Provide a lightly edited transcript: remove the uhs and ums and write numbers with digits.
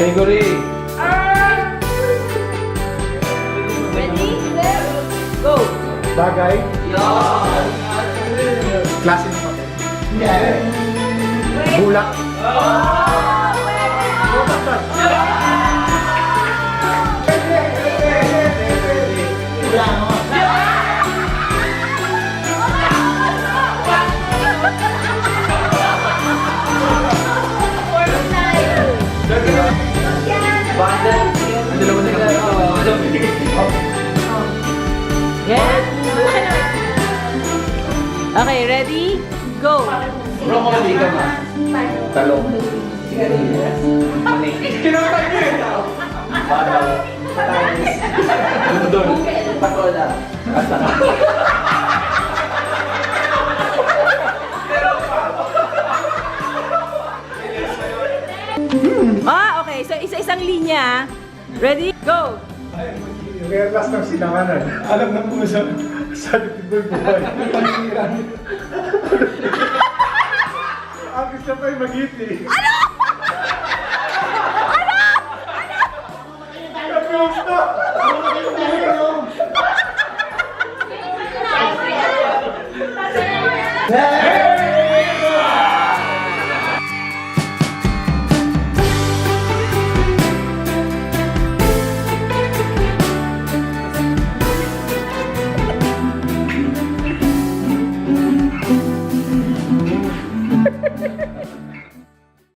Gregory. Ready? Set, go! Bagay. Yan. Klase ng papel. Bulak. Bundle. Ang dalawa na lang. Yes? Okay, ready? Go! Bro, mali ka ma. Talong. Sigarilyas. Mani. Kinutay niyo yun. Badaw. Tanis. Dundon. Pakola. Asa ka. Okay. So, isa-isang linya. Ready? Go! Kaya last ng sinanganan. Alam na po sa Tiboy buhay. Ang gusto pa yung magiti. Ano?